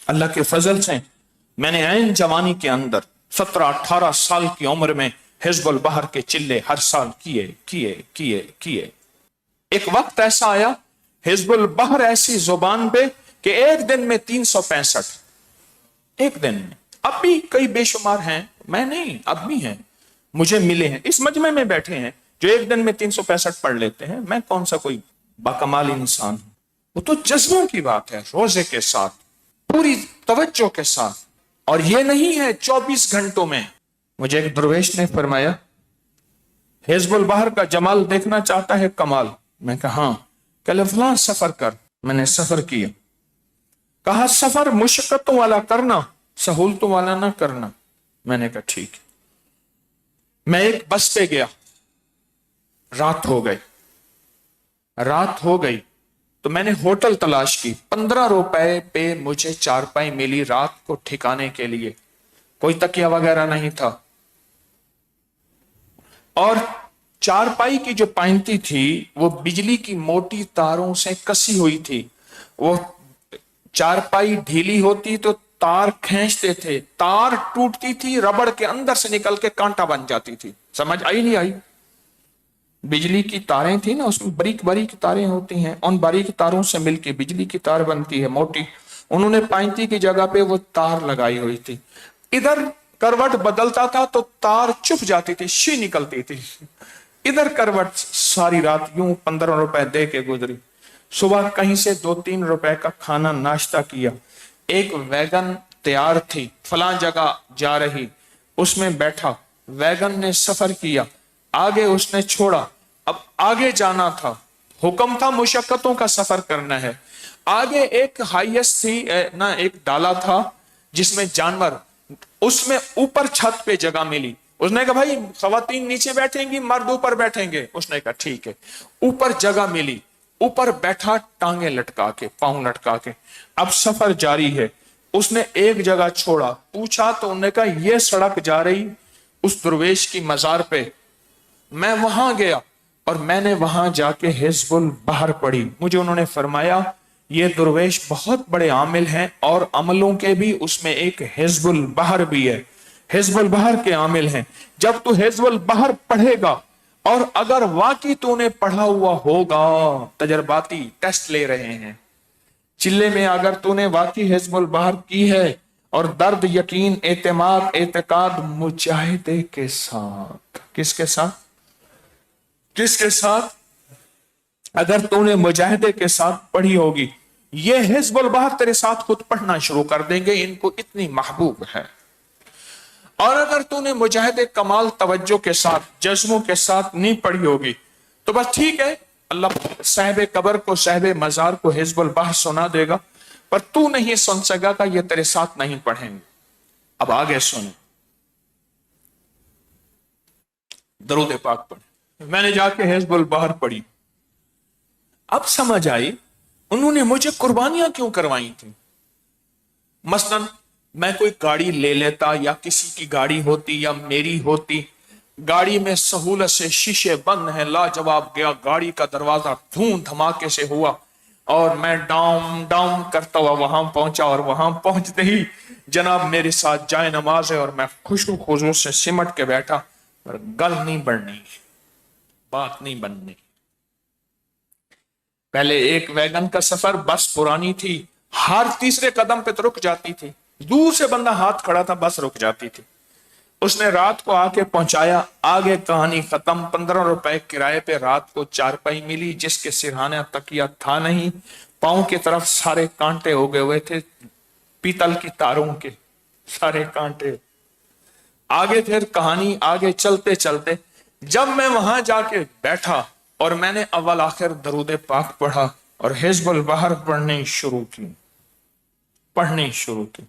اللہ کے فضل سے میں نے عین جوانی کے اندر 17-18 سال کی عمر میں حزب البحر کے چلے ہر سال کیے. ایک وقت ایسا آیا حزب البحر ایسی زبان پہ کہ ایک دن میں 365 ایک دن میں. اب بھی کئی بے شمار ہیں، میں نہیں، اب بھی ہیں، مجھے ملے ہیں، اس مجمع میں بیٹھے ہیں جو ایک دن میں 365 پڑھ لیتے ہیں. میں کون سا کوئی باکمال انسان ہوں؟ وہ تو جذبوں کی بات ہے، روزے کے ساتھ، پوری توجہ کے ساتھ. اور یہ نہیں ہے 24 گھنٹوں میں. مجھے ایک درویش نے فرمایا حزب البحر کا جمال دیکھنا چاہتا ہے کمال. میں کہا ہاں. کہ فلاں سفر کر. میں نے سفر کیا. کہا سفر مشقتوں والا کرنا، سہولتوں والا نہ کرنا. میں نے کہا ٹھیک. میں ایک بس پہ گیا، رات ہو گئی تو میں نے ہوٹل تلاش کی. 15 روپے پہ مجھے چارپائی ملی رات کو ٹھکانے کے لیے. کوئی تکیہ وغیرہ نہیں تھا، اور چارپائی کی جو پائنتی تھی وہ بجلی کی موٹی تاروں سے کسی ہوئی تھی. وہ چارپائی ڈھیلی ہوتی تو تار کھینچتے تھے، تار ٹوٹتی تھی، ربڑ کے اندر سے نکل کے کانٹا بن جاتی تھی. سمجھ آئی نہیں آئی؟ بجلی کی تاریں تھی نا، اس میں باریک باریک تاریں ہوتی ہیں، ان باریک تاروں سے مل کے بجلی کی تار بنتی ہے موٹی. انہوں نے پائنتی کی جگہ پہ وہ تار لگائی ہوئی تھی. ادھر کروٹ بدلتا تھا تو تار چپ جاتی تھی، شی نکلتی تھی. ادھر کروٹ ساری رات یوں 15 روپے دے کے گزری. صبح کہیں سے 2-3 روپے کا کھانا ناشتہ کیا. ایک ویگن تیار تھی فلاں جگہ جا رہی، اس میں بیٹھا، ویگن نے سفر کیا، آگے اس نے چھوڑا. اب آگے جانا تھا، حکم تھا مشقتوں کا سفر کرنا ہے. آگے ایک ہائیسٹ تھی نہ، ایک ڈالا تھا جس میں جانور، اس میں اوپر چھت پہ جگہ ملی. اس نے کہا بھائی خواتین نیچے بیٹھیں گی، مرد اوپر بیٹھیں گے. اس نے کہا ٹھیک ہے. اوپر جگہ ملی، اوپر بیٹھا، ٹانگیں لٹکا کے، پاؤں لٹکا کے. اب سفر جاری ہے. اس نے ایک جگہ چھوڑا، پوچھا تو انہوں نے کہا یہ سڑک جا رہی اس درویش کی مزار پہ. میں وہاں گیا اور میں نے وہاں جا کے حزب البحر پڑھی. مجھے انہوں نے فرمایا یہ درویش بہت بڑے عامل ہیں، اور عملوں کے بھی اس میں ایک حزب البحر بھی ہے. حزب البحر کے عامل ہیں. جب تو حزب البحر پڑھے گا، اور اگر واقعی تو نے پڑھا ہوا ہوگا، تجرباتی ٹیسٹ لے رہے ہیں چلے میں، اگر تو نے واقعی حزب البحر کی ہے اور درد، یقین، اعتماد، اعتقاد مجاہدے کے ساتھ. کس کے ساتھ؟ کس کے ساتھ؟ اگر تو نے مجاہدے کے ساتھ پڑھی ہوگی، یہ حزب البحر تیرے ساتھ خود پڑھنا شروع کر دیں گے، ان کو اتنی محبوب ہے. اور اگر تو نے مجاہدے کمال توجہ کے ساتھ، جذبوں کے ساتھ نہیں پڑھی ہوگی تو بس ٹھیک ہے، اللہ صاحب قبر کو، صاحب مزار کو حزب البحر سنا دے گا، پر تو نہیں سن سکا کہ یہ تیرے ساتھ نہیں پڑھیں گے. اب آگے سن، درود پاک پڑھ. میں نے جا کے حزب البحر پڑھی. اب سمجھ آئی انہوں نے مجھے قربانیاں کیوں کروائی تھی. مثلا میں کوئی گاڑی لے لیتا، یا کسی کی گاڑی ہوتی یا میری ہوتی، گاڑی میں سہولت سے شیشے بند ہیں، لاجواب گیا، گاڑی کا دروازہ دھوم دھماکے سے ہوا، اور میں ڈاؤن ڈاؤن کرتا ہوا وہاں پہنچا، اور وہاں پہنچتے ہی جناب میرے ساتھ جائے نماز ہے، اور میں خشوع خضوع سے سمٹ کے بیٹھا، اور گل نہیں بڑھنی، بات نہیں بننی. پہلے ایک ویگن کا سفر، بس پرانی تھی، ہر تیسرے قدم پہ تو رک جاتی تھی، دور سے بندہ ہاتھ کھڑا تھا بس رک جاتی تھی. اس نے رات کو آ کے پہنچایا. آگے کہانی ختم. 15 روپے کرائے پہ رات کو چارپائی ملی، جس کے سرہانہ تکیہ تھا نہیں، پاؤں کی طرف سارے کانٹے ہو گئے ہوئے تھے، پیتل کی تاروں کے سارے کانٹے. آگے پھر کہانی آگے چلتے چلتے جب میں وہاں جا کے بیٹھا اور میں نے اول آخر درود پاک پڑھا اور حزب البحر پڑھنی شروع کی.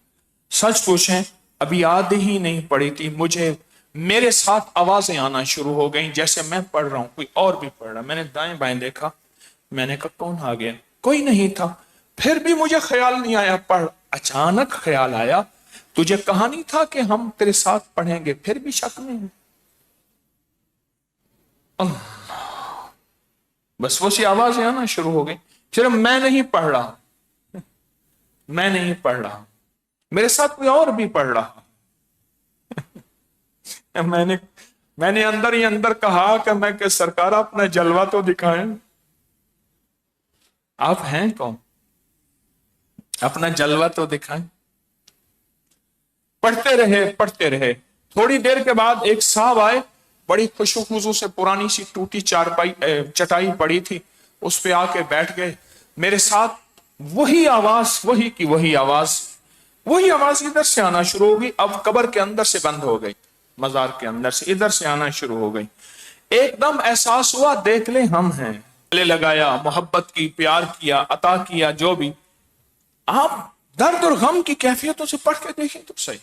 سچ پوچھیں ابھی یاد ہی نہیں پڑی تھی، مجھے میرے ساتھ آوازیں آنا شروع ہو گئیں جیسے میں پڑھ رہا ہوں، کوئی اور بھی پڑھ رہا. میں نے دائیں بائیں دیکھا، میں نے کہا کون آ گیا؟ کوئی نہیں تھا. پھر بھی مجھے خیال نہیں آیا پڑھ. اچانک خیال آیا تجھے کہا نہیں تھا کہ ہم تیرے ساتھ پڑھیں گے؟ پھر بھی شک نہیں. اللہ، بس وہ سی آوازیں آنا شروع ہو گئی. پھر میں نہیں پڑھ رہا. میرے ساتھ کوئی اور بھی پڑھ رہا. میں نے اندر ہی اندر کہا کہ سرکار اپنا جلوہ تو دکھائیں. آپ ہیں کون؟ اپنا جلوہ تو دکھائیں. پڑھتے رہے. تھوڑی دیر کے بعد ایک صاحب آئے، بڑی خوشو خضو سے پرانی سی ٹوٹی چٹائی پڑی تھی، اس پہ آ کے بیٹھ گئے. میرے ساتھ وہی آواز، وہی آواز ادھر سے آنا شروع ہو گئی. اب قبر کے اندر سے بند ہو گئی، مزار کے اندر سے ادھر سے آنا شروع ہو گئی. ایک دم احساس ہوا دیکھ لیں ہم ہیں. گلے لگایا، محبت کی، پیار کیا، عطا کیا، جو بھی. آپ درد اور غم کی کیفیتوں سے پڑھ کے دیکھیں تو صحیح.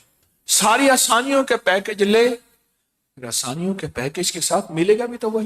ساری آسانیوں کے پیکج لے، آسانیوں کے پیکج کے ساتھ ملے گا بھی تو وہی.